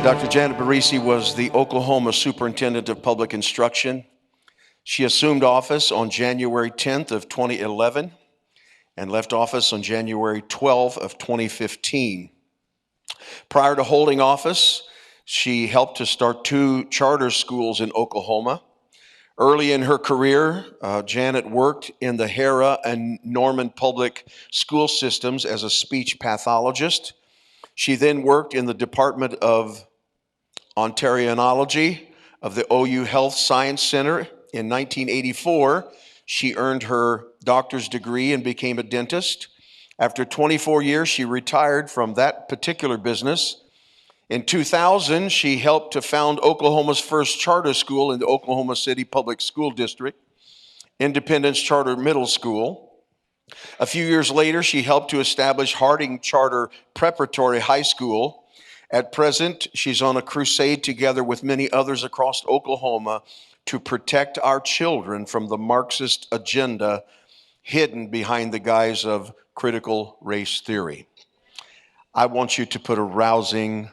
Dr. Janet Barresi was the Oklahoma Superintendent of Public Instruction. She assumed office on January 10th of 2011 and left office on January 12th of 2015. Prior to holding office, she helped to start 2 charter schools in Oklahoma. Early in her career, Janet worked in the Hera and Norman public school systems as a speech pathologist. She then worked in the Department of Ontarianology of the OU Health Science Center. In 1984, she earned her doctor's degree and became a dentist. After 24 years, she retired from that particular business. In 2000, she helped to found Oklahoma's first charter school in the Oklahoma City Public School District, Independence Charter Middle School. A few years later, she helped to establish Harding Charter Preparatory High School. At present, she's on a crusade together with many others across Oklahoma to protect our children from the Marxist agenda hidden behind the guise of critical race theory. I want you to put a rousing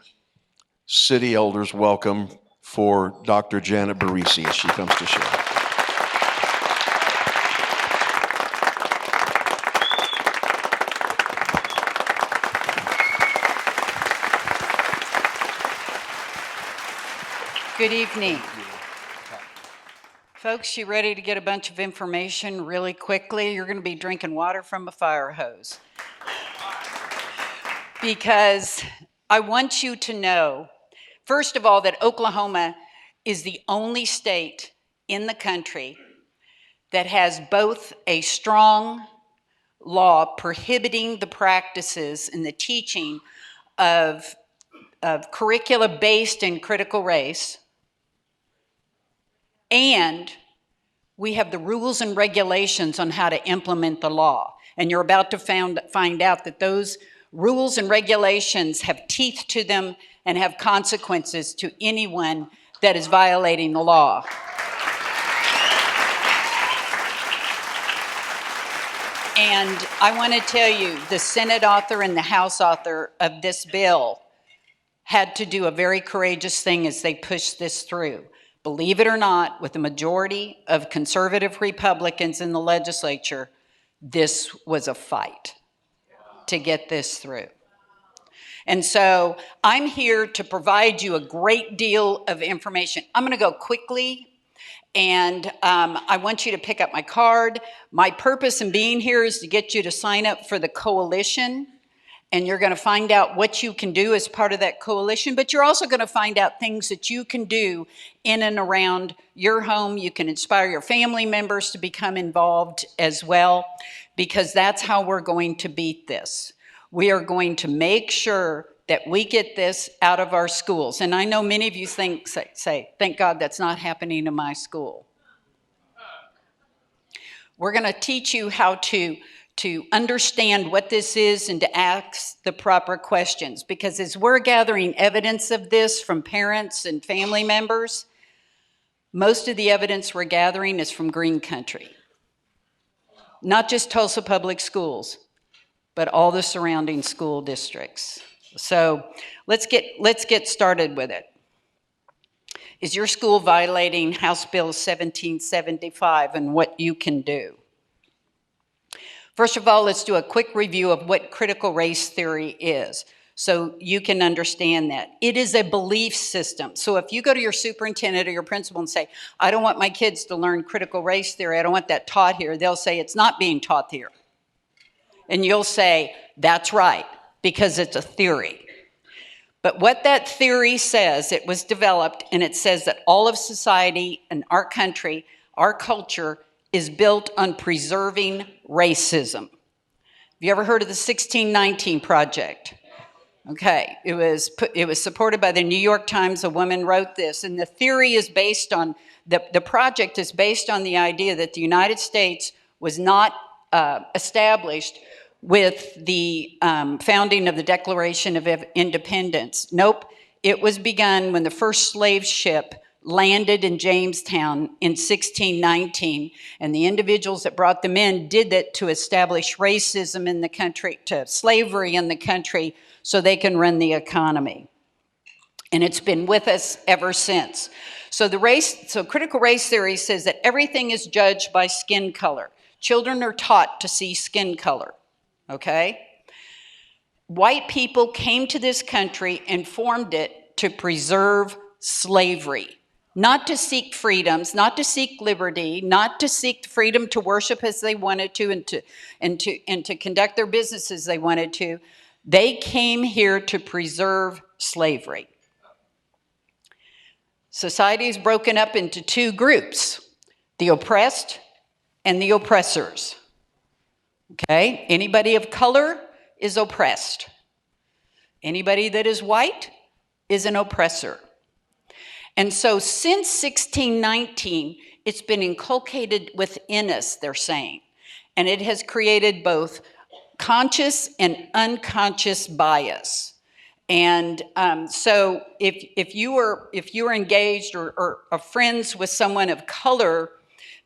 city elders welcome for Dr. Janet Barresi as she comes to share. Good evening. Folks, you ready to get a bunch of information really quickly? You're going to be drinking water from a fire hose. Because I want you to know, first of all, that Oklahoma is the only state in the country that has both a strong law prohibiting the practices and the teaching of curricula based in critical race, and we have the rules and regulations on how to implement the law. And you're about to find out that those rules and regulations have teeth to them and have consequences to anyone that is violating the law. And I want to tell you, the Senate author and the House author of this bill had to do a very courageous thing as they pushed this through. Believe it or not, with a majority of conservative Republicans in the legislature, this was a fight to get this through. And so I'm here to provide you a great deal of information. I'm going to go quickly, and I want you to pick up my card. My purpose in being here is to get you to sign up for the coalition, and you're going to find out what you can do as part of that coalition, but you're also going to find out things that you can do in and around your home. You can inspire your family members to become involved as well, because that's how we're going to beat this. We are going to make sure that we get this out of our schools. And I know many of you say, thank God that's not happening in my school. We're going to teach you how to understand what this is and to ask the proper questions. Because as we're gathering evidence of this from parents and family members, most of the evidence we're gathering is from Green Country. Not just Tulsa Public Schools, but all the surrounding school districts. So let's get started with it. Is your school violating House Bill 1775 and what you can do? First of all, let's do a quick review of what critical race theory is, so you can understand that. It is a belief system. So if you go to your superintendent or your principal and say, I don't want my kids to learn critical race theory, I don't want that taught here, they'll say, it's not being taught here. And you'll say, that's right, because it's a theory. But what that theory says, it was developed, and it says that all of society and our country, our culture, is built on preserving racism. Have you ever heard of the 1619 Project? Okay, it was supported by the New York Times. A woman wrote this, and the theory is based on, the project is based on the idea that the United States was not established with the founding of the Declaration of Independence. Nope, it was begun when the first slave ship landed in Jamestown in 1619, and the individuals that brought them in did that to establish racism in the country, to slavery in the country, so they can run the economy. and it's been with us ever since. So critical race theory says that everything is judged by skin color. Children are taught to see skin color, okay? White people came to this country and formed it to preserve slavery, not to seek freedoms, not to seek liberty, not to seek the freedom to worship as they wanted to and to conduct their business as they wanted to. They came here to preserve slavery. Society is broken up into two groups, the oppressed and the oppressors. Okay? Anybody of color is oppressed. Anybody that is white is an oppressor. And so since 1619, it's been inculcated within us, they're saying. And it has created both conscious and unconscious bias. And so if you were engaged or are friends with someone of color,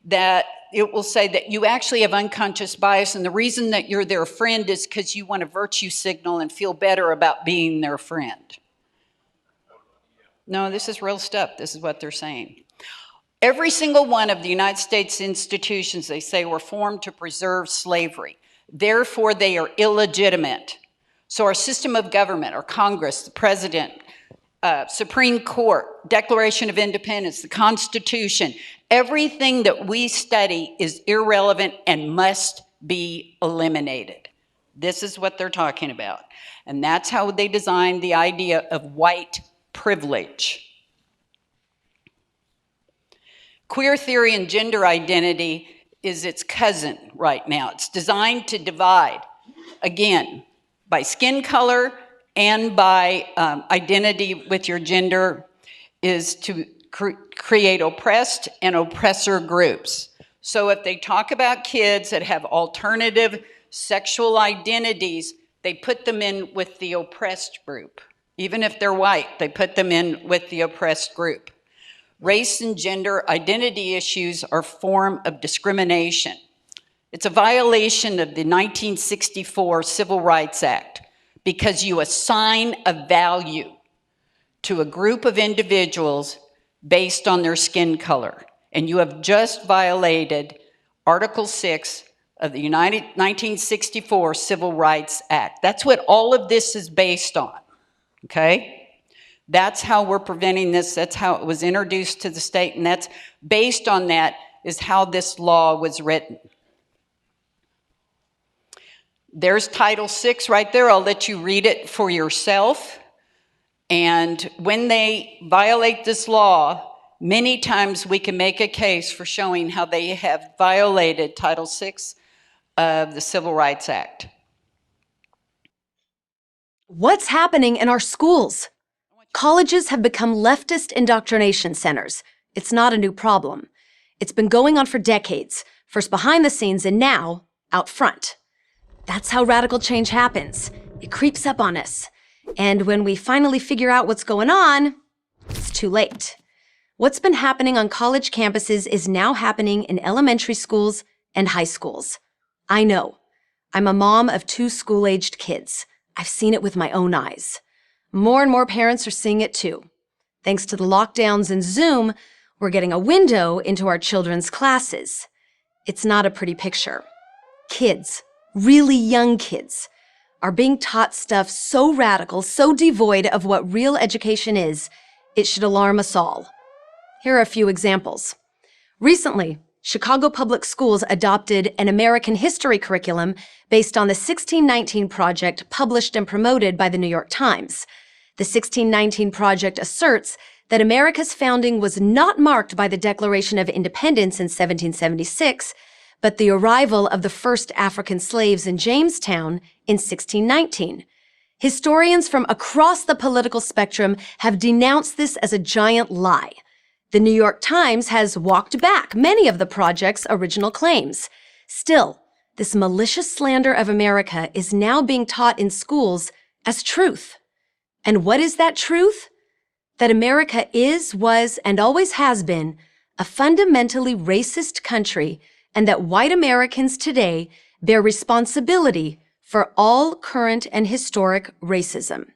that it will say that you actually have unconscious bias, and the reason that you're their friend is because you want to virtue signal and feel better about being their friend. No, this is real stuff. This is what they're saying. Every single one of the United States institutions, they say, were formed to preserve slavery. Therefore, they are illegitimate. So our system of government, our Congress, the President, Supreme Court, Declaration of Independence, the Constitution, everything that we study is irrelevant and must be eliminated. This is what they're talking about. And that's how they designed the idea of white privilege. Queer theory and gender identity is its cousin right now. It's designed to divide, again, by skin color and by identity with your gender, is to create oppressed and oppressor groups. So if they talk about kids that have alternative sexual identities, they put them in with the oppressed group. Even if they're white, they put them in with the oppressed group. Race and gender identity issues are a form of discrimination. It's a violation of the 1964 Civil Rights Act because you assign a value to a group of individuals based on their skin color. And you have just violated Article 6 of the 1964 Civil Rights Act. That's what all of this is based on, okay? That's how we're preventing this. That's how it was introduced to the state, and that's based on that is how this law was written. There's Title VI right there. I'll let you read it for yourself. And when they violate this law, many times we can make a case for showing how they have violated Title VI of the Civil Rights Act. What's happening in our schools? Colleges have become leftist indoctrination centers. It's not a new problem. It's been going on for decades, first behind the scenes and now out front. That's how radical change happens. It creeps up on us. And when we finally figure out what's going on, it's too late. What's been happening on college campuses is now happening in elementary schools and high schools. I know. I'm a mom of 2 school-aged kids. I've seen it with my own eyes. More and more parents are seeing it too. Thanks to the lockdowns and Zoom, we're getting a window into our children's classes. It's not a pretty picture. Kids, really young kids, are being taught stuff so radical, so devoid of what real education is, it should alarm us all. Here are a few examples. Recently, Chicago Public Schools adopted an American history curriculum based on the 1619 Project published and promoted by the New York Times. The 1619 Project asserts that America's founding was not marked by the Declaration of Independence in 1776, but the arrival of the first African slaves in Jamestown in 1619. Historians from across the political spectrum have denounced this as a giant lie. The New York Times has walked back many of the project's original claims. Still, this malicious slander of America is now being taught in schools as truth. And what is that truth? That America is, was, and always has been a fundamentally racist country, and that white Americans today bear responsibility for all current and historic racism.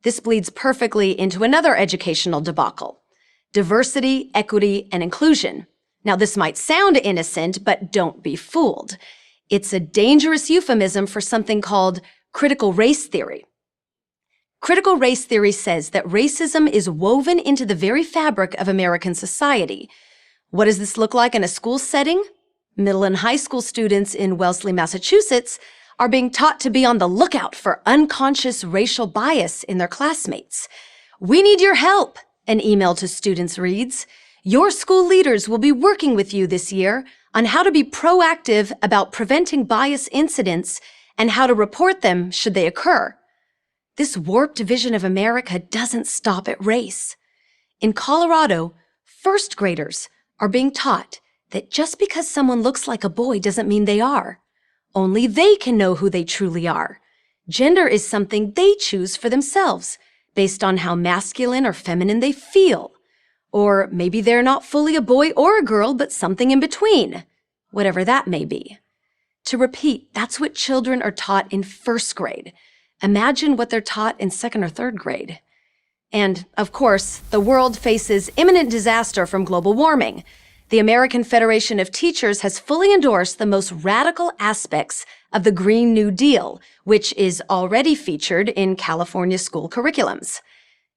This bleeds perfectly into another educational debacle: diversity, equity, and inclusion. Now, this might sound innocent, but don't be fooled. It's a dangerous euphemism for something called critical race theory. Critical race theory says that racism is woven into the very fabric of American society. What does this look like in a school setting? Middle and high school students in Wellesley, Massachusetts, are being taught to be on the lookout for unconscious racial bias in their classmates. "We need your help," an email to students reads. "Your school leaders will be working with you this year on how to be proactive about preventing bias incidents and how to report them should they occur." This warped vision of America doesn't stop at race. In Colorado, first graders are being taught that just because someone looks like a boy doesn't mean they are. Only they can know who they truly are. Gender is something they choose for themselves, based on how masculine or feminine they feel. Or maybe they're not fully a boy or a girl, but something in between, whatever that may be. To repeat, that's what children are taught in first grade. Imagine what they're taught in second or third grade. And, of course, the world faces imminent disaster from global warming. The American Federation of Teachers has fully endorsed the most radical aspects of the Green New Deal, which is already featured in California school curriculums.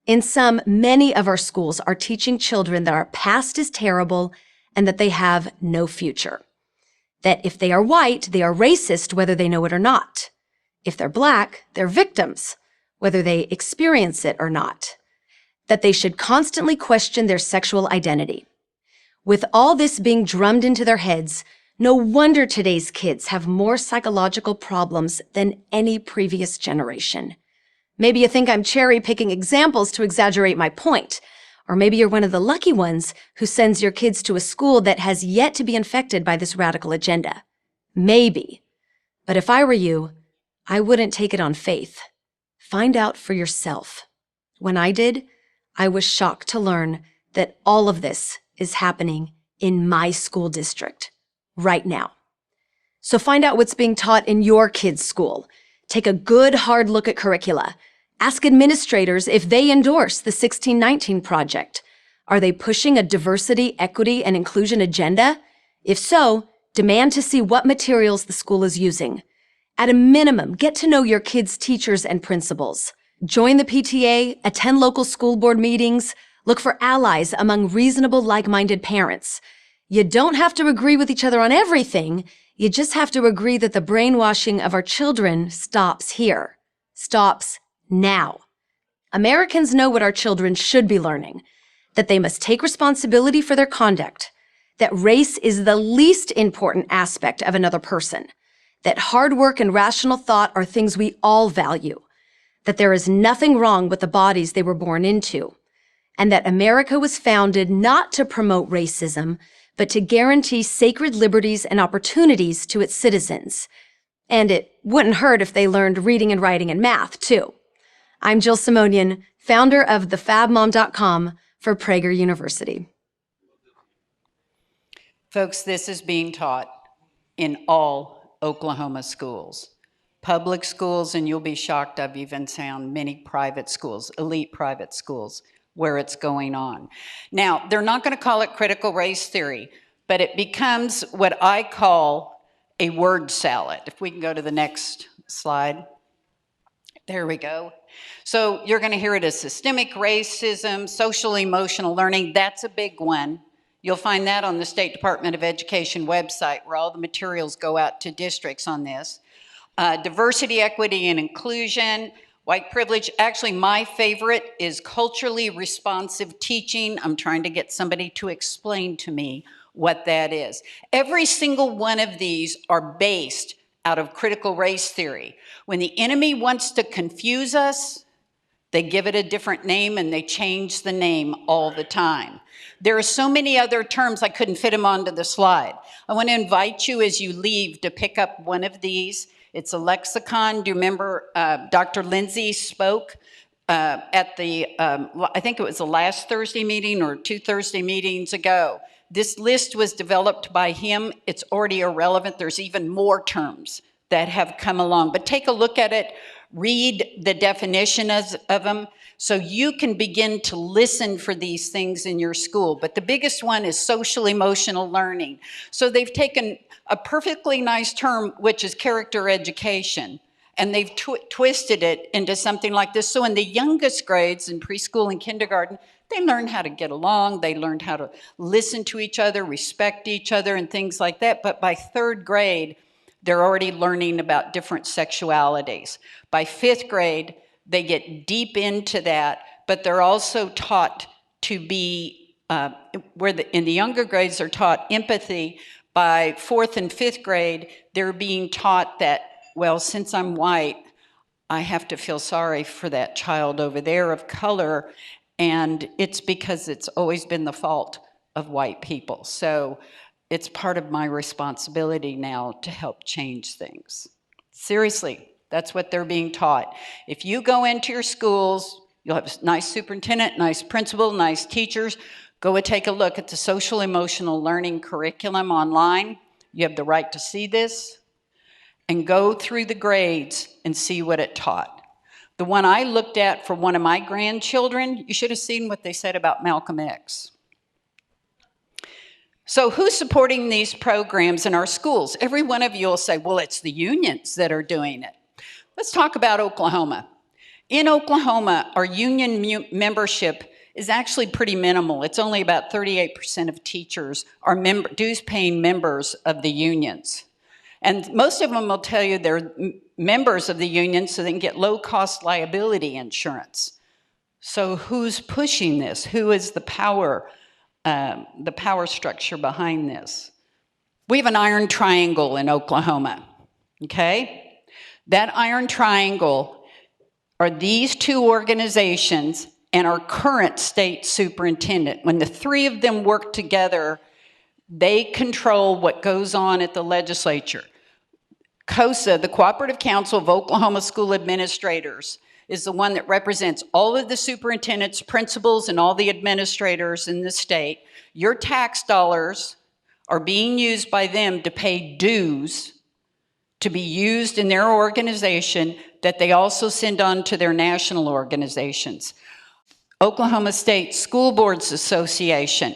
In sum, many of our schools are teaching children that our past is terrible and that they have no future. That if they are white, they are racist whether they know it or not. If they're black, they're victims, whether they experience it or not. That they should constantly question their sexual identity. With all this being drummed into their heads, no wonder today's kids have more psychological problems than any previous generation. Maybe you think I'm cherry-picking examples to exaggerate my point, or maybe you're one of the lucky ones who sends your kids to a school that has yet to be infected by this radical agenda. Maybe. But if I were you, I wouldn't take it on faith. Find out for yourself. When I did, I was shocked to learn that all of this is happening in my school district right now. So find out what's being taught in your kid's school. Take a good hard look at curricula. Ask administrators if they endorse the 1619 Project. Are they pushing a diversity, equity, and inclusion agenda? If so, demand to see what materials the school is using. At a minimum, get to know your kids' teachers and principals. Join the PTA, attend local school board meetings, look for allies among reasonable, like-minded parents. You don't have to agree with each other on everything. You just have to agree that the brainwashing of our children stops here. Stops now. Americans know what our children should be learning, that they must take responsibility for their conduct, that race is the least important aspect of another person, that hard work and rational thought are things we all value, that there is nothing wrong with the bodies they were born into, and that America was founded not to promote racism, but to guarantee sacred liberties and opportunities to its citizens. And it wouldn't hurt if they learned reading and writing and math, too. I'm Jill Simonian, founder of thefabmom.com for Prager University. Folks, this is being taught in all Oklahoma schools. Public schools, and you'll be shocked, I've even found many private schools, elite private schools, where it's going on. Now, they're not going to call it critical race theory, but it becomes what I call a word salad. If we can go to the next slide. There we go. So you're going to hear it as systemic racism, social emotional learning. That's a big one. You'll find that on the State Department of Education website, where all the materials go out to districts on this. Diversity, equity, and inclusion. White privilege. Actually, my favorite is culturally responsive teaching. I'm trying to get somebody to explain to me what that is. Every single one of these are based out of critical race theory. When the enemy wants to confuse us, they give it a different name and they change the name all the time. There are so many other terms, I couldn't fit them onto the slide. I want to invite you as you leave to pick up one of these. It's a lexicon. Do you remember Dr. Lindsay spoke at the, I think it was the last Thursday meeting or 2 Thursday meetings ago. This list was developed by him. It's already irrelevant. There's even more terms that have come along. But take a look at it. Read the definition of them. So you can begin to listen for these things in your school. But the biggest one is social emotional learning. So they've taken a perfectly nice term, which is character education, and they've twisted it into something like this. So in the youngest grades, in preschool and kindergarten, they learn how to get along, they learned how to listen to each other, respect each other, and things like that. But by third grade, they're already learning about different sexualities. By fifth grade, they get deep into that, but they're also taught to be, in the younger grades, they're taught empathy. By fourth and fifth grade, they're being taught that, well, since I'm white, I have to feel sorry for that child over there of color, and it's because it's always been the fault of white people. So it's part of my responsibility now to help change things. Seriously, that's what they're being taught. If you go into your schools, you'll have a nice superintendent, nice principal, nice teachers. Go and take a look at the social emotional learning curriculum online. You have the right to see this. And go through the grades and see what it taught. The one I looked at for one of my grandchildren, you should have seen what they said about Malcolm X. So who's supporting these programs in our schools? Every one of you will say, well, it's the unions that are doing it. Let's talk about Oklahoma. In Oklahoma, our union membership is actually pretty minimal. It's only about 38% of teachers are dues-paying members of the unions. And most of them will tell you they're members of the union so they can get low-cost liability insurance. So who's pushing this? Who is the power structure behind this? We have an iron triangle in Oklahoma, okay? That iron triangle are these two organizations and our current state superintendent. When the three of them work together, they control what goes on at the legislature. COSA, the Cooperative Council of Oklahoma School Administrators, is the one that represents all of the superintendents, principals, and all the administrators in the state. Your tax dollars are being used by them to pay dues to be used in their organization that they also send on to their national organizations. Oklahoma State School Boards Association.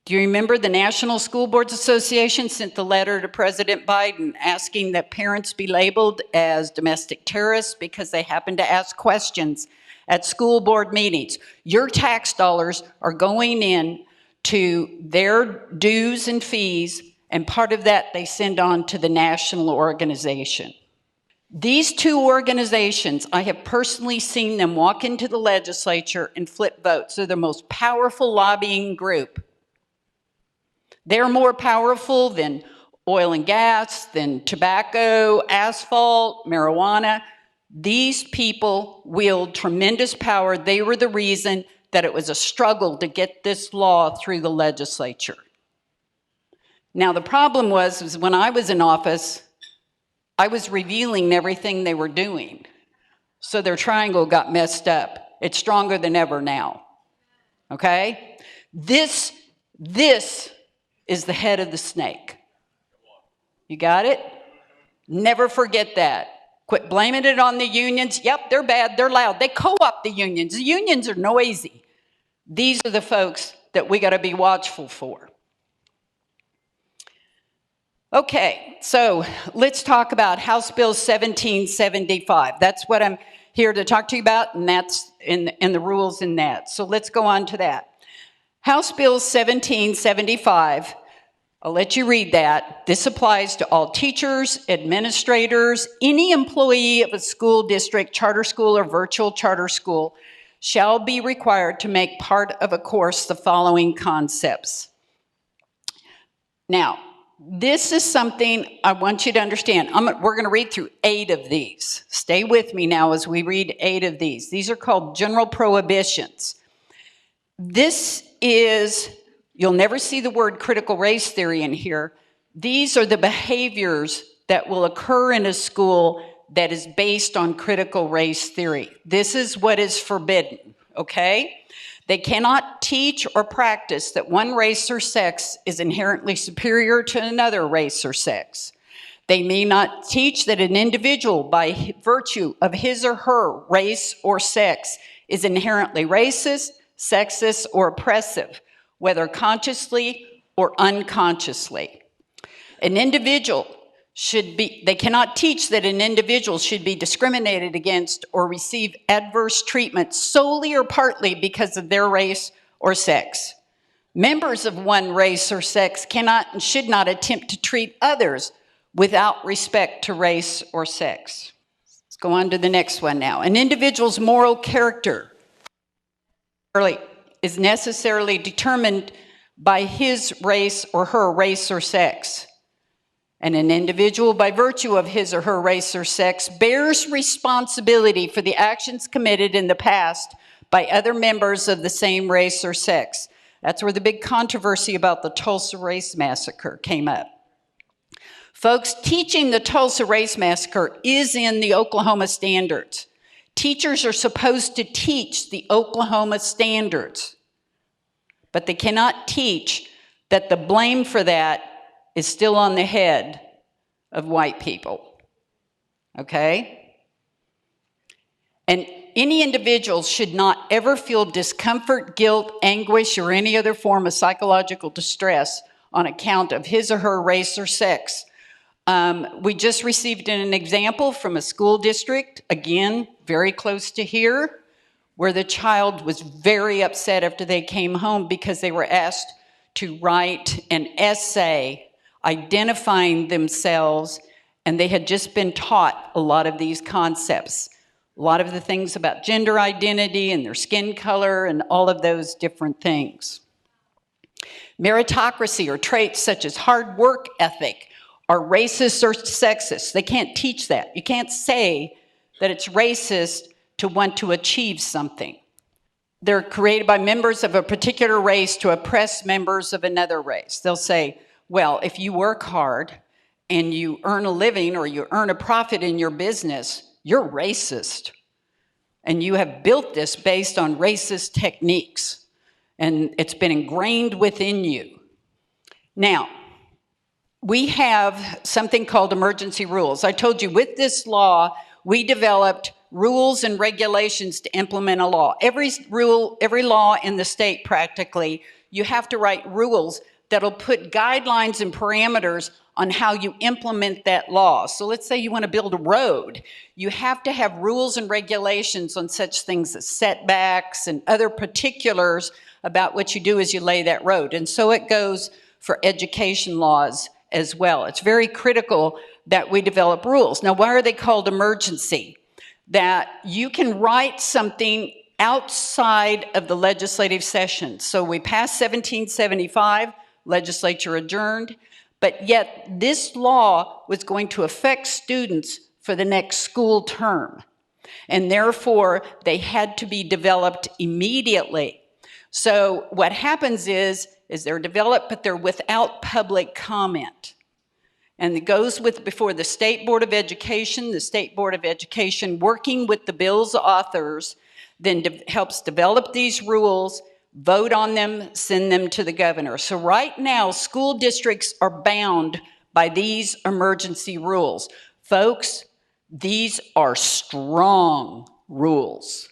Do you remember the National School Boards Association sent the letter to President Biden asking that parents be labeled as domestic terrorists because they happen to ask questions at school board meetings? Your tax dollars are going in to their dues and fees, and part of that they send on to the national organization. These two organizations, I have personally seen them walk into the legislature and flip votes. They're the most powerful lobbying group. They're more powerful than oil and gas, than tobacco, asphalt, marijuana. These people wield tremendous power. They were the reason that it was a struggle to get this law through the legislature. Now, the problem was when I was in office, I was revealing everything they were doing. So their triangle got messed up. It's stronger than ever now. Okay? This is the head of the snake. You got it? Never forget that. Quit blaming it on the unions. Yep, they're bad, they're loud. They co-opt the unions. The unions are noisy. These are the folks that we got to be watchful for. Okay, so let's talk about House Bill 1775. That's what I'm here to talk to you about, and that's in the rules in that. So let's go on to that. House Bill 1775, I'll let you read that. This applies to all teachers, administrators, any employee of a school district, charter school, or virtual charter school shall be required to make part of a course the following concepts. Now, this is something I want you to understand. We're going to read through 8 of these. Stay with me now as we read 8 of these. These are called general prohibitions. This is, you'll never see the word critical race theory in here. These are the behaviors that will occur in a school that is based on critical race theory. This is what is forbidden, okay? They cannot teach or practice that one race or sex is inherently superior to another race or sex. They may not teach that an individual, by virtue of his or her race or sex, is inherently racist, sexist, or oppressive, whether consciously or unconsciously. An individual they cannot teach that an individual should be discriminated against or receive adverse treatment solely or partly because of their race or sex. Members of one race or sex cannot and should not attempt to treat others without respect to race or sex. Let's go on to the next one now. An individual's moral character is necessarily determined by his race or her race or sex. And an individual, by virtue of his or her race or sex, bears responsibility for the actions committed in the past by other members of the same race or sex. That's where the big controversy about the Tulsa Race Massacre came up. Folks, teaching the Tulsa Race Massacre is in the Oklahoma standards. Teachers are supposed to teach the Oklahoma standards, but they cannot teach that the blame for that is still on the head of white people, okay? And any individual should not ever feel discomfort, guilt, anguish, or any other form of psychological distress on account of his or her race or sex. We just received an example from a school district, again, very close to here, where the child was very upset after they came home because they were asked to write an essay identifying themselves, and they had just been taught a lot of these concepts, a lot of the things about gender identity and their skin color and all of those different things. Meritocracy, or traits such as hard work ethic, are racist or sexist. They can't teach that. You can't say that it's racist to want to achieve something. They're created by members of a particular race to oppress members of another race. They'll say, well, if you work hard and you earn a living or you earn a profit in your business, you're racist. And you have built this based on racist techniques. And it's been ingrained within you. Now, we have something called emergency rules. I told you with this law, we developed rules and regulations to implement a law. Every law in the state practically, you have to write rules that'll put guidelines and parameters on how you implement that law. So let's say you want to build a road. You have to have rules and regulations on such things as setbacks and other particulars about what you do as you lay that road. And so it goes for education laws as well. It's very critical that we develop rules. Now, why are they called emergency? That you can write something outside of the legislative session. So we passed 1775, legislature adjourned, but yet this law was going to affect students for the next school term. And therefore, they had to be developed immediately. So what happens is they're developed, but they're without public comment. And it goes before the State Board of Education. The State Board of Education, working with the bill's authors, then helps develop these rules, vote on them, send them to the governor. So right now, school districts are bound by these emergency rules. Folks, these are strong rules.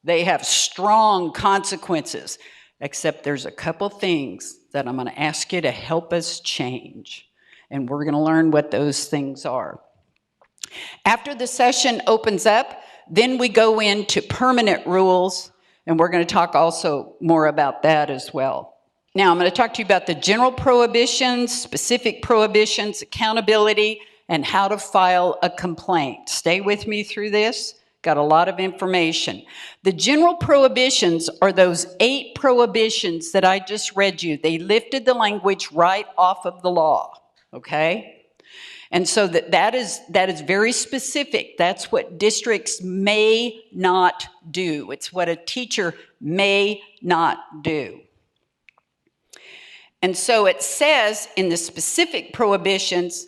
They have strong consequences, except there's a couple things that I'm going to ask you to help us change. And we're going to learn what those things are. After the session opens up, then we go into permanent rules, and we're going to talk also more about that as well. Now, I'm going to talk to you about the general prohibitions, specific prohibitions, accountability, and how to file a complaint. Stay with me through this. Got a lot of information. The general prohibitions are those 8 prohibitions that I just read you. They lifted the language right off of the law, okay? And so that is very specific. That's what districts may not do. It's what a teacher may not do. And so it says in the specific prohibitions,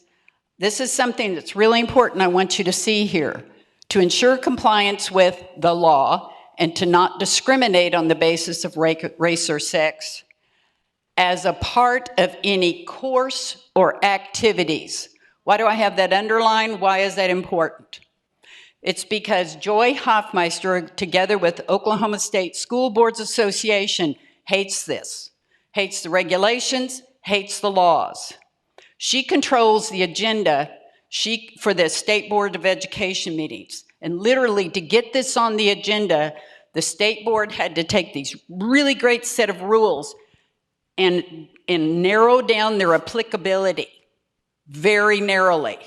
this is something that's really important I want you to see here. To ensure compliance with the law and to not discriminate on the basis of race or sex as a part of any course or activities. Why do I have that underlined? Why is that important? It's because Joy Hoffmeister, together with Oklahoma State School Boards Association, hates this, hates the regulations, hates the laws. She controls the agenda for the State Board of Education meetings. And literally, to get this on the agenda, the State Board had to take these really great set of rules and narrow down their applicability very narrowly.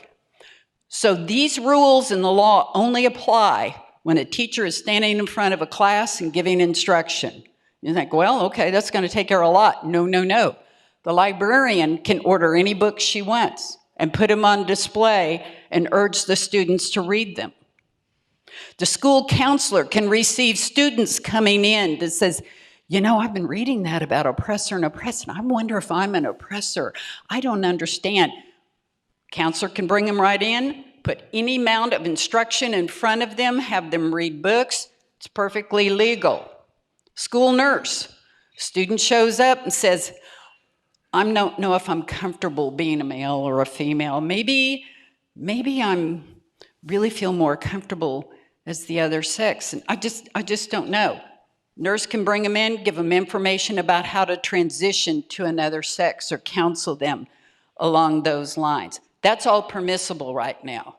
So these rules in the law only apply when a teacher is standing in front of a class and giving instruction. You think, well, okay, that's going to take care of a lot. No, no, no. The librarian can order any book she wants and put them on display and urge the students to read them. The school counselor can receive students coming in that says, you know, I've been reading that about oppressor and oppressed, and I wonder if I'm an oppressor. I don't understand. Counselor can bring them right in, put any amount of instruction in front of them, have them read books. It's perfectly legal. School nurse, student shows up and says, I don't know if I'm comfortable being a male or a female. Maybe I'm really feel more comfortable as the other sex. And I just don't know. Nurse can bring them in, give them information about how to transition to another sex or counsel them along those lines. That's all permissible right now.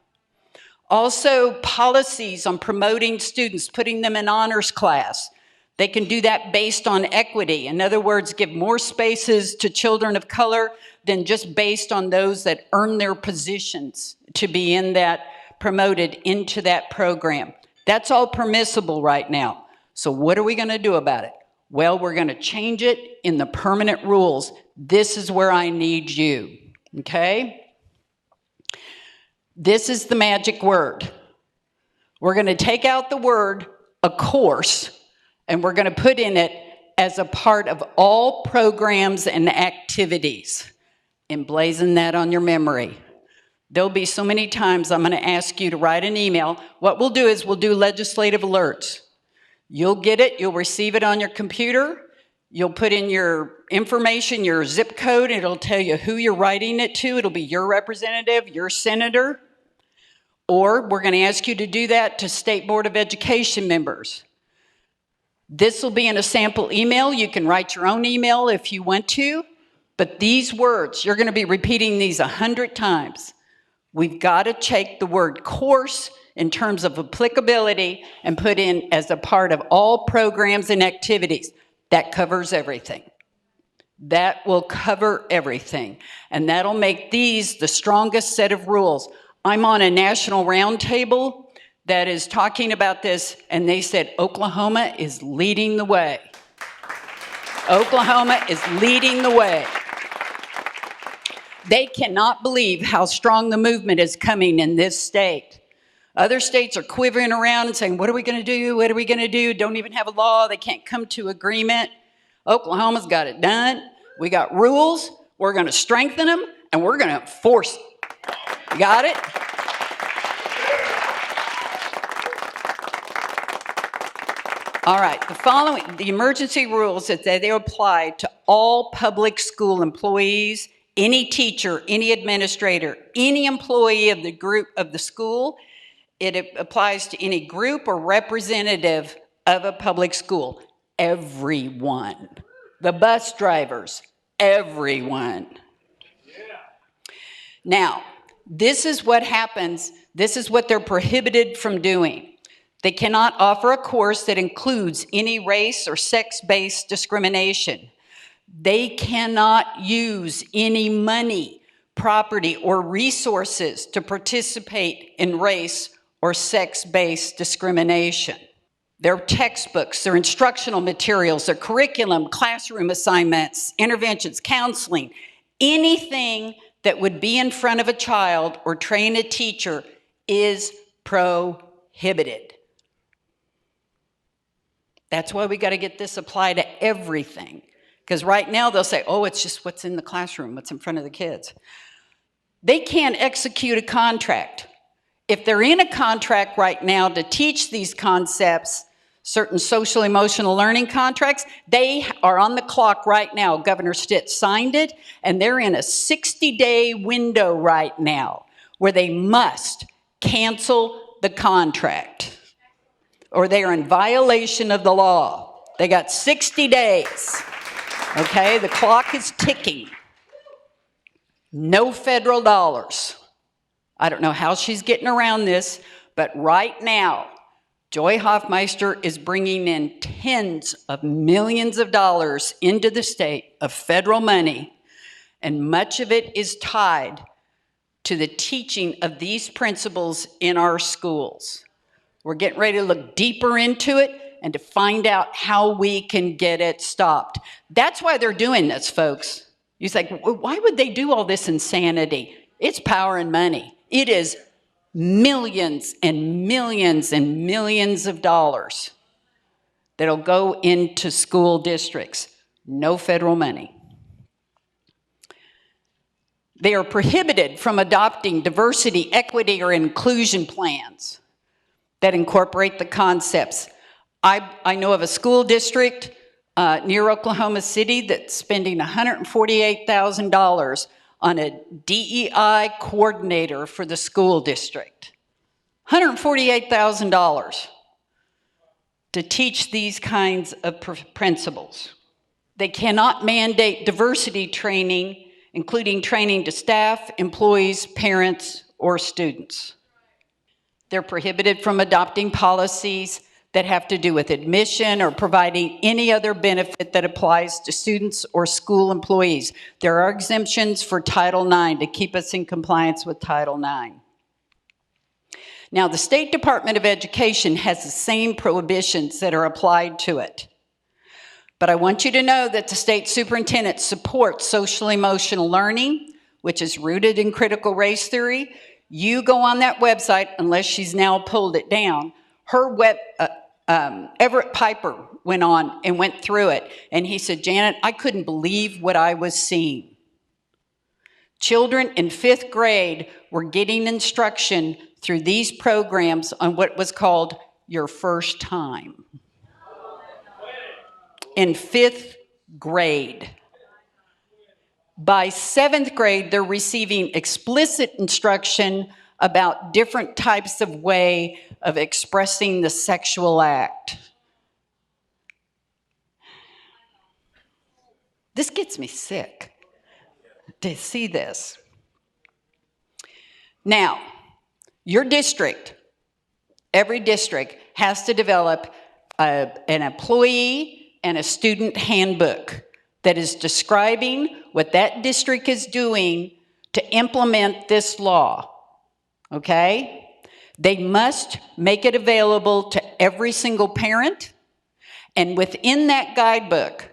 Also, policies on promoting students, putting them in honors class. They can do that based on equity. In other words, give more spaces to children of color than just based on those that earn their positions to be in that, promoted into that program. That's all permissible right now. So what are we going to do about it? Well, we're going to change it in the permanent rules. This is where I need you, okay? This is the magic word. We're going to take out the word a course, and we're going to put in it as a part of all programs and activities. Emblazon that on your memory. There'll be so many times I'm going to ask you to write an email. What we'll do is we'll do legislative alerts. You'll get it, you'll receive it on your computer, you'll put in your information, your zip code, it'll tell you who you're writing it to. It'll be your representative, your senator. Or we're going to ask you to do that to State Board of Education members. This will be in a sample email. You can write your own email if you want to. But these words, you're going to be repeating these 100 times. We've got to take the word course in terms of applicability and put in as a part of all programs and activities. That covers everything. That will cover everything. And that'll make these the strongest set of rules. I'm on a national roundtable that is talking about this, and they said Oklahoma is leading the way. Oklahoma is leading the way. They cannot believe how strong the movement is coming in this state. Other states are quivering around and saying, what are we going to do? What are we going to do? Don't even have a law. They can't come to agreement. Oklahoma's got it done. We got rules. We're going to strengthen them, and we're going to enforce them. You got it? All right, the emergency rules that they apply to all public school employees, any teacher, any administrator, any employee of the group of the school. It applies to any group or representative of a public school. Everyone. The bus drivers, everyone. Now, this is what happens. This is what they're prohibited from doing. They cannot offer a course that includes any race or sex-based discrimination. They cannot use any money, property, or resources to participate in race or sex-based discrimination. Their textbooks, their instructional materials, their curriculum, classroom assignments, interventions, counseling, anything that would be in front of a child or train a teacher is prohibited. That's why we got to get this applied to everything. Because right now they'll say, oh, it's just what's in the classroom, what's in front of the kids. They can't execute a contract. If they're in a contract right now to teach these concepts, certain social emotional learning contracts, they are on the clock right now. Governor Stitt signed it, and they're in a 60-day window right now where they must cancel the contract, or they are in violation of the law. They got 60 days. Okay, the clock is ticking. No federal dollars. I don't know how she's getting around this, but right now, Joy Hoffmeister is bringing in tens of millions of dollars into the state of federal money, and much of it is tied to the teaching of these principles in our schools. We're getting ready to look deeper into it and to find out how we can get it stopped. That's why they're doing this, folks. You say, why would they do all this insanity? It's power and money. It is millions and millions and millions of dollars that'll go into school districts. No federal money. They are prohibited from adopting diversity, equity, or inclusion plans that incorporate the concepts. I know of a school district near Oklahoma City that's spending $148,000 on a DEI coordinator for the school district. $148,000 to teach these kinds of principles. They cannot mandate diversity training, including training to staff, employees, parents, or students. They're prohibited from adopting policies that have to do with admission or providing any other benefit that applies to students or school employees. There are exemptions for Title IX to keep us in compliance with Title IX. Now, the State Department of Education has the same prohibitions that are applied to it. But I want you to know that the state superintendent supports social emotional learning, which is rooted in critical race theory. You go on that website, unless she's now pulled it down. Everett Piper went on and went through it, and he said, Janet, I couldn't believe what I was seeing. Children in 5th grade were getting instruction through these programs on what was called Your First Time. In 5th grade. By 7th grade, they're receiving explicit instruction about different types of way of expressing the sexual act. This gets me sick to see this. Now, your district, every district has to develop an employee and a student handbook that is describing what that district is doing to implement this law, okay? They must make it available to every single parent, and within that guidebook,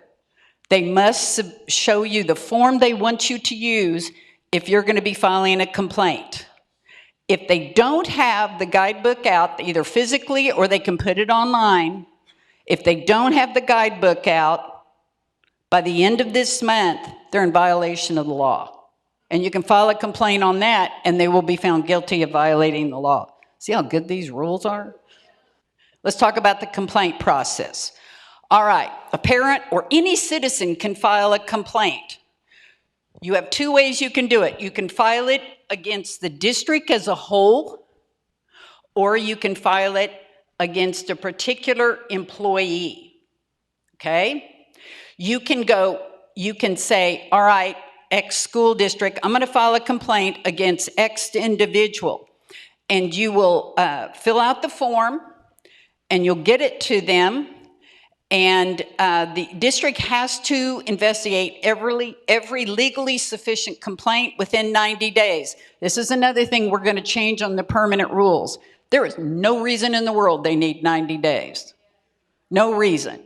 they must show you the form they want you to use if you're going to be filing a complaint. If they don't have the guidebook out, either physically or they can put it online, if they don't have the guidebook out, by the end of this month, they're in violation of the law. And you can file a complaint on that, and they will be found guilty of violating the law. See how good these rules are? Let's talk about the complaint process. All right, a parent or any citizen can file a complaint. You have 2 ways you can do it. You can file it against the district as a whole, or you can file it against a particular employee, okay? You can say, all right, X school district, I'm going to file a complaint against X individual. And you will fill out the form, and you'll get it to them. And the district has to investigate every legally sufficient complaint within 90 days. This is another thing we're going to change on the permanent rules. There is no reason in the world they need 90 days. No reason.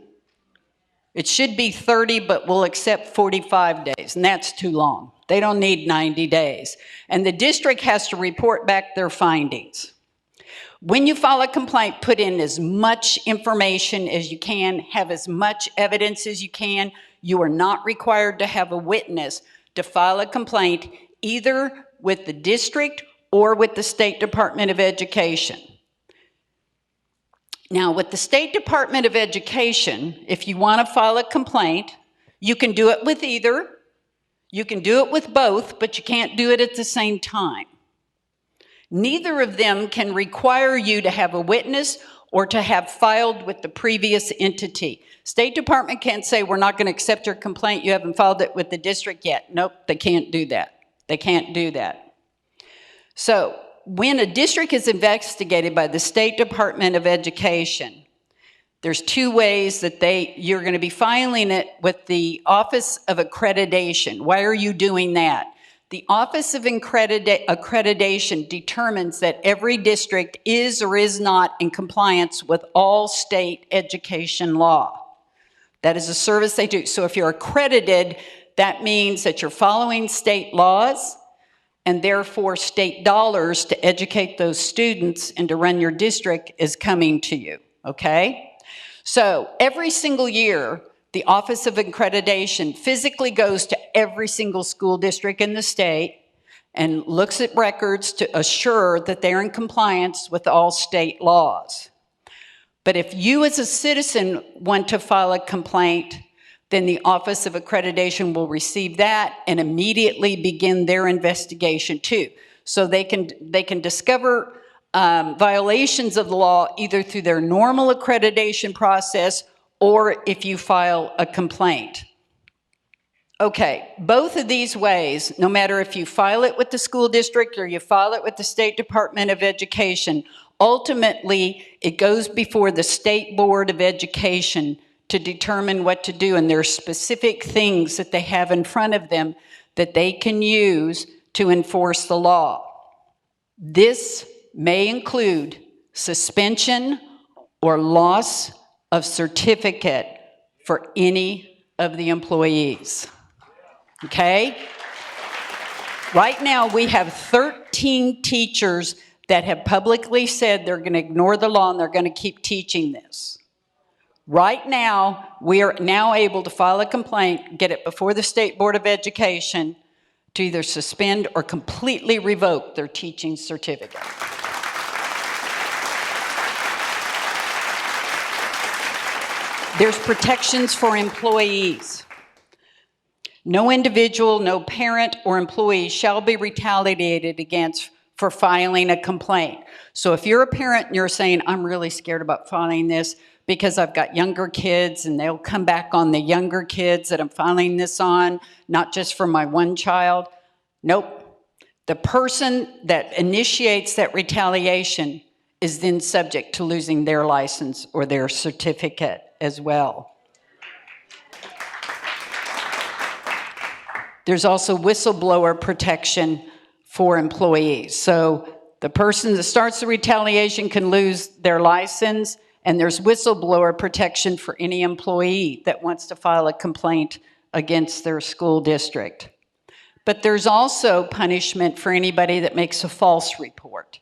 It should be 30, but we'll accept 45 days, and that's too long. They don't need 90 days. And the district has to report back their findings. When you file a complaint, put in as much information as you can, have as much evidence as you can. You are not required to have a witness to file a complaint, either with the district or with the State Department of Education. Now, with the State Department of Education, if you want to file a complaint, you can do it with either. You can do it with both, but you can't do it at the same time. Neither of them can require you to have a witness or to have filed with the previous entity. State Department can't say, we're not going to accept your complaint, you haven't filed it with the district yet. Nope, they can't do that. They can't do that. So when a district is investigated by the State Department of Education, there's two ways that you're going to be filing it with the Office of Accreditation. Why are you doing that? The Office of Accreditation determines that every district is or is not in compliance with all state education law. That is a service they do. So if you're accredited, that means that you're following state laws and therefore state dollars to educate those students and to run your district is coming to you, okay? So every single year, the Office of Accreditation physically goes to every single school district in the state and looks at records to assure that they're in compliance with all state laws. But if you as a citizen want to file a complaint, then the Office of Accreditation will receive that and immediately begin their investigation too. So they can discover violations of the law either through their normal accreditation process or if you file a complaint. Okay, both of these ways, no matter if you file it with the school district or you file it with the State Department of Education, ultimately it goes before the State Board of Education to determine what to do, and there are specific things that they have in front of them that they can use to enforce the law. This may include suspension or loss of certificate for any of the employees. Okay? Right now, we have 13 teachers that have publicly said they're going to ignore the law and they're going to keep teaching this. Right now, we are now able to file a complaint, get it before the State Board of Education to either suspend or completely revoke their teaching certificate. There's protections for employees. No individual, no parent or employee shall be retaliated against for filing a complaint. So if you're a parent and you're saying, I'm really scared about filing this because I've got younger kids and they'll come back on the younger kids that I'm filing this on, not just for my one child. Nope. The person that initiates that retaliation is then subject to losing their license or their certificate as well. There's also whistleblower protection for employees. So the person that starts the retaliation can lose their license, and there's whistleblower protection for any employee that wants to file a complaint against their school district. But there's also punishment for anybody that makes a false report.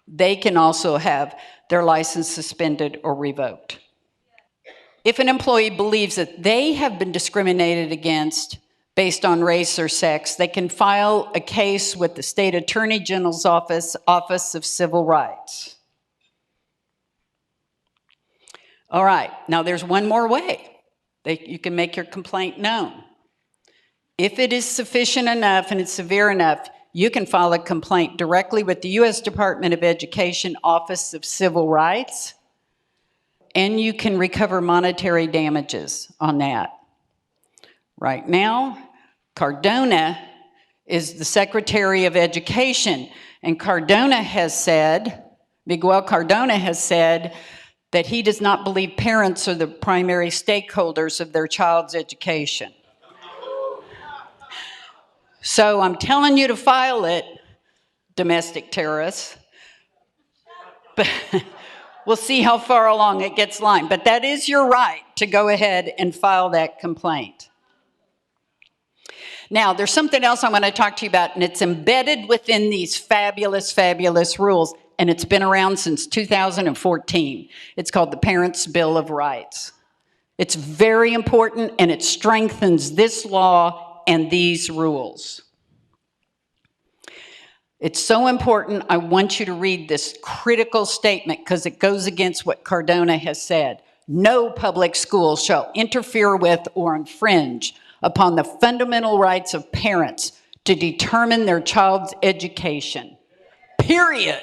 They can also have their license suspended or revoked. If an employee believes that they have been discriminated against based on race or sex, they can file a case with the State Attorney General's Office of Civil Rights. All right, now there's one more way you can make your complaint known. If it is sufficient enough and it's severe enough, you can file a complaint directly with the U.S. Department of Education Office of Civil Rights, and you can recover monetary damages on that. Right now, Cardona is the Secretary of Education, and Miguel Cardona has said that he does not believe parents are the primary stakeholders of their child's education. So I'm telling you to file it, domestic terrorists, but we'll see how far along it gets lined. But that is your right to go ahead and file that complaint. Now, there's something else I want to talk to you about, and it's embedded within these fabulous, fabulous rules, and it's been around since 2014. It's called the Parents' Bill of Rights. It's very important, and it strengthens this law and these rules. It's so important, I want you to read this critical statement because it goes against what Cardona has said. No public school shall interfere with or infringe upon the fundamental rights of parents to determine their child's education. period.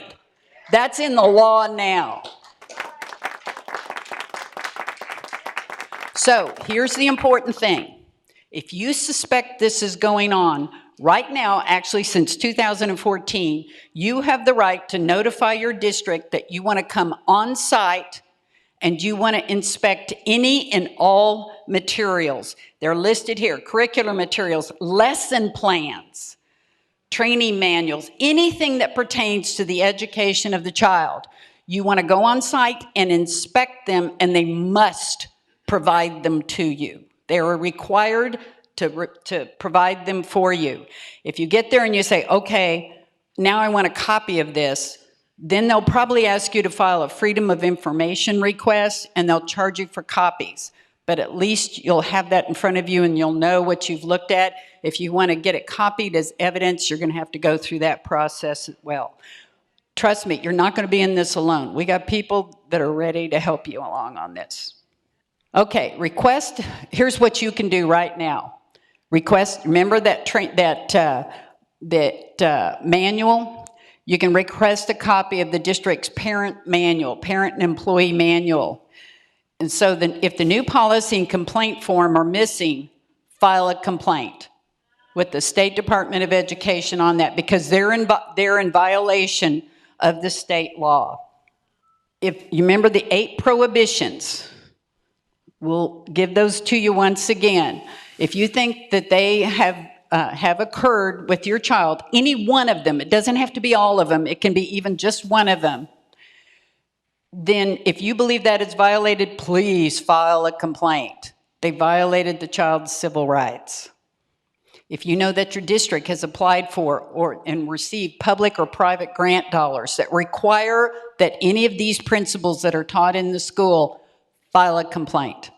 That's in the law now. So here's the important thing. If you suspect this is going on, right now, actually since 2014, you have the right to notify your district that you want to come on site and you want to inspect any and all materials. They're listed here: curricular materials, lesson plans, training manuals, anything that pertains to the education of the child. You want to go on site and inspect them, and they must provide them to you. They are required to provide them for you. If you get there and you say, okay, now I want a copy of this, then they'll probably ask you to file a Freedom of Information request, and they'll charge you for copies. But at least you'll have that in front of you and you'll know what you've looked at. If you want to get it copied as evidence, you're going to have to go through that process as well. Trust me, you're not going to be in this alone. We got people that are ready to help you along on this. Okay, request. Here's what you can do right now. Request, remember that manual? You can request a copy of the district's parent manual, parent and employee manual. And so if the new policy and complaint form are missing, file a complaint with the State Department of Education on that, because they're in violation of the state law. If you remember the 8 prohibitions, we'll give those to you once again. If you think that they have occurred with your child, any one of them, it doesn't have to be all of them, it can be even just one of them, then if you believe that it's violated, please file a complaint. They violated the child's civil rights. If you know that your district has applied for and received public or private grant dollars that require that any of these principles that are taught in the school, file a complaint.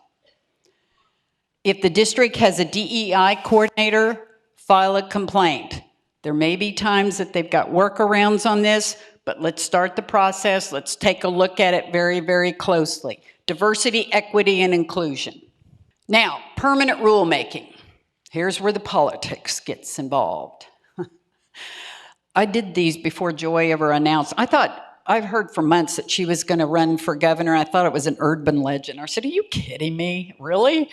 If the district has a DEI coordinator, file a complaint. There may be times that they've got workarounds on this, but let's start the process. Let's take a look at it very, very closely. Diversity, equity, and inclusion. Now, permanent rulemaking. Here's where the politics gets involved. I did these before Joy ever announced. I've heard for months that she was going to run for governor. I thought it was an urban legend. I said, are you kidding me? Really?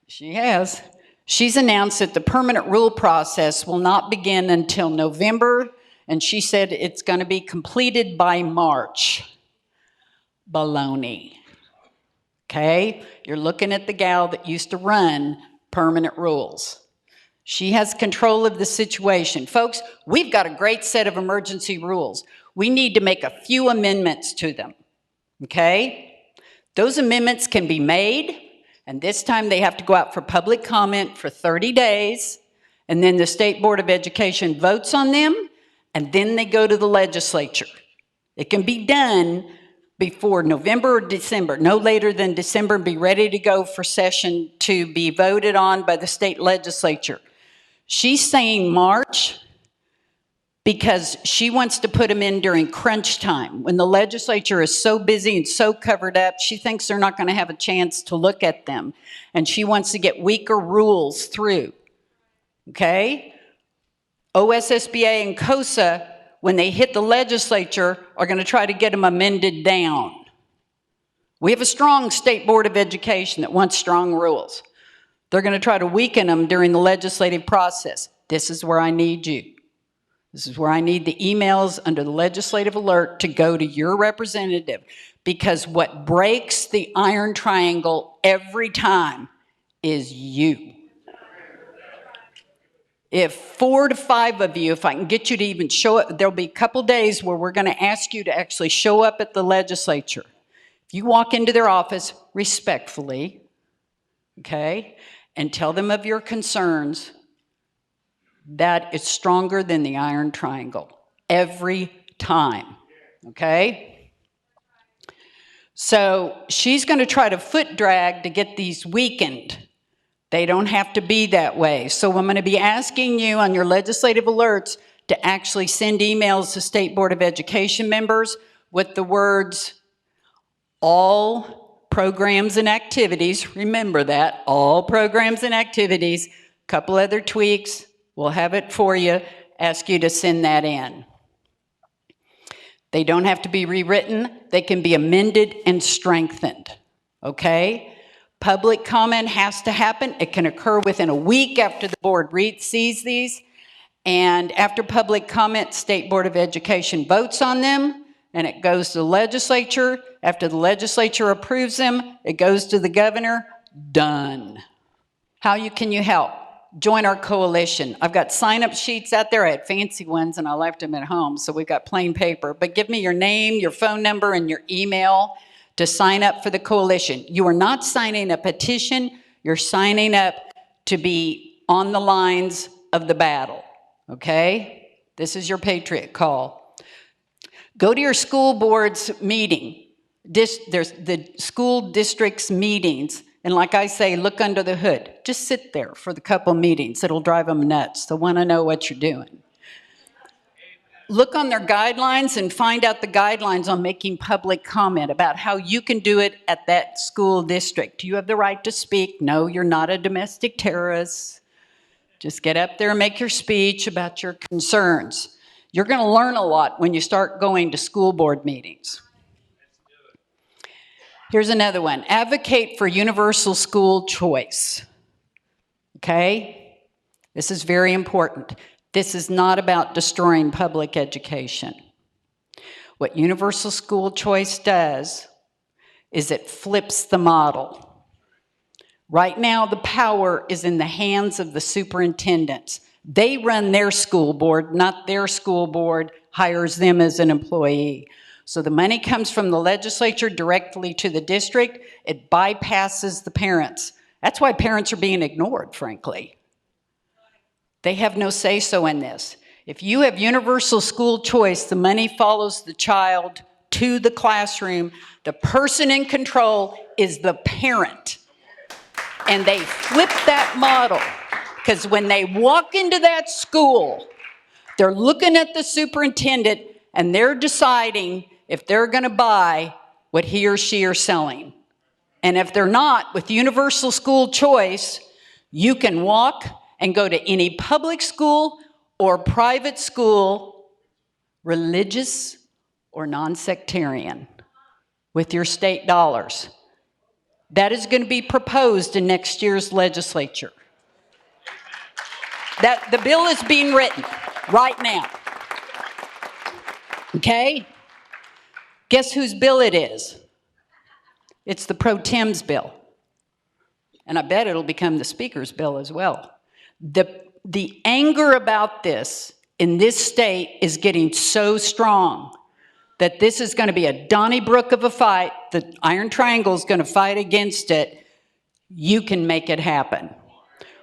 She has. She's announced that the permanent rule process will not begin until November, and she said it's going to be completed by March. Baloney. Okay? You're looking at the gal that used to run permanent rules. She has control of the situation. Folks, we've got a great set of emergency rules. We need to make a few amendments to them. Okay? Those amendments can be made, and this time they have to go out for public comment for 30 days, and then the State Board of Education votes on them, and then they go to the legislature. It can be done before November or December, no later than December, and be ready to go for session to be voted on by the state legislature. She's saying March because she wants to put them in during crunch time. When the legislature is so busy and so covered up, she thinks they're not going to have a chance to look at them. And she wants to get weaker rules through. Okay? OSSBA and COSA, when they hit the legislature, are going to try to get them amended down. We have a strong State Board of Education that wants strong rules. They're going to try to weaken them during the legislative process. This is where I need you. This is where I need the emails under the legislative alert to go to your representative, because what breaks the iron triangle every time is you. If 4 to 5 of you, if I can get you to even show up, there'll be a couple days where we're going to ask you to actually show up at the legislature. If you walk into their office respectfully, okay, and tell them of your concerns, that is stronger than the iron triangle every time, okay? So she's going to try to foot drag to get these weakened. They don't have to be that way. So I'm going to be asking you on your legislative alerts to actually send emails to State Board of Education members with the words, all programs and activities, remember that, all programs and activities, a couple other tweaks, we'll have it for you, ask you to send that in. They don't have to be rewritten. They can be amended and strengthened, okay? Public comment has to happen. It can occur within a week after the board sees these. And after public comment, State Board of Education votes on them, and it goes to the legislature. After the legislature approves them, it goes to the governor. Done. How can you help? Join our coalition. I've got sign-up sheets out there. I had fancy ones, and I left them at home, so we've got plain paper. But give me your name, your phone number, and your email to sign up for the coalition. You are not signing a petition. You're signing up to be on the lines of the battle. Okay? This is your patriot call. Go to your school board's meeting. There's the school district's meetings. And like I say, look under the hood. Just sit there for the couple meetings. It'll drive them nuts. They'll want to know what you're doing. Look on their guidelines and find out the guidelines on making public comment about how you can do it at that school district. You have the right to speak. No, you're not a domestic terrorist. Just get up there and make your speech about your concerns. You're going to learn a lot when you start going to school board meetings. Here's another one. Advocate for universal school choice. Okay? This is very important. This is not about destroying public education. What universal school choice does is it flips the model. Right now, the power is in the hands of the superintendents. They run their school board, not their school board hires them as an employee. So the money comes from the legislature directly to the district. It bypasses the parents. That's why parents are being ignored, frankly. They have no say-so in this. If you have universal school choice, the money follows the child to the classroom. The person in control is the parent. And they flip that model, because when they walk into that school, they're looking at the superintendent and they're deciding if they're going to buy what he or she are selling. And if they're not, with universal school choice, you can walk and go to any public school or private school, religious or non-sectarian, with your state dollars. That is going to be proposed in next year's legislature. The bill is being written right now. Okay? Guess whose bill it is? It's the pro tem's bill. And I bet it'll become the speaker's bill as well. The anger about this in this state is getting so strong that this is going to be a Donnybrook of a fight. The Iron Triangle is going to fight against it. You can make it happen.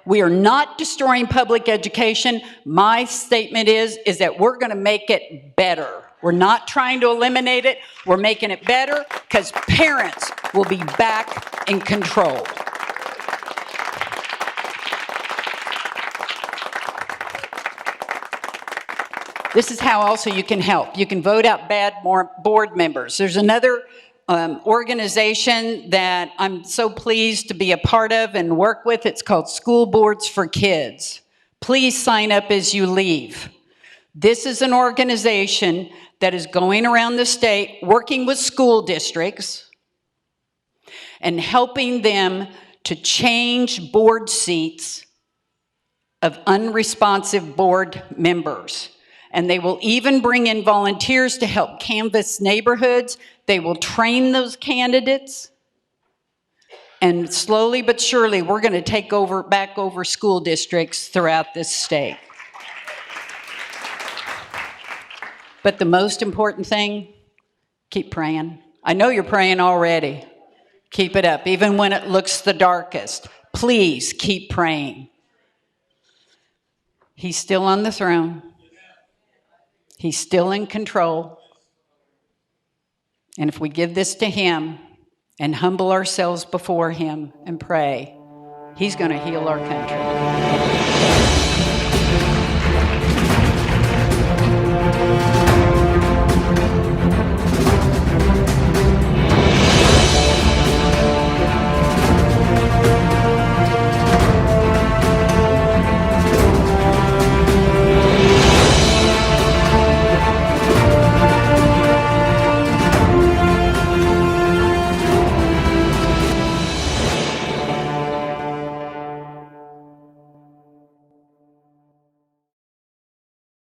We are not destroying public education. My statement is that we're going to make it better. We're not trying to eliminate it. We're making it better because parents will be back in control. This is how also you can help. You can vote out bad board members. There's another organization that I'm so pleased to be a part of and work with. It's called School Boards for Kids. Please sign up as you leave. This is an organization that is going around the state working with school districts and helping them to change board seats of unresponsive board members. And they will even bring in volunteers to help canvass neighborhoods. They will train those candidates. And slowly but surely, we're going to take back over school districts throughout this state. But the most important thing, keep praying. I know you're praying already. Keep it up, even when it looks the darkest. Please keep praying. He's still on the throne. He's still in control. And if we give this to him and humble ourselves before him and pray, he's going to heal our country.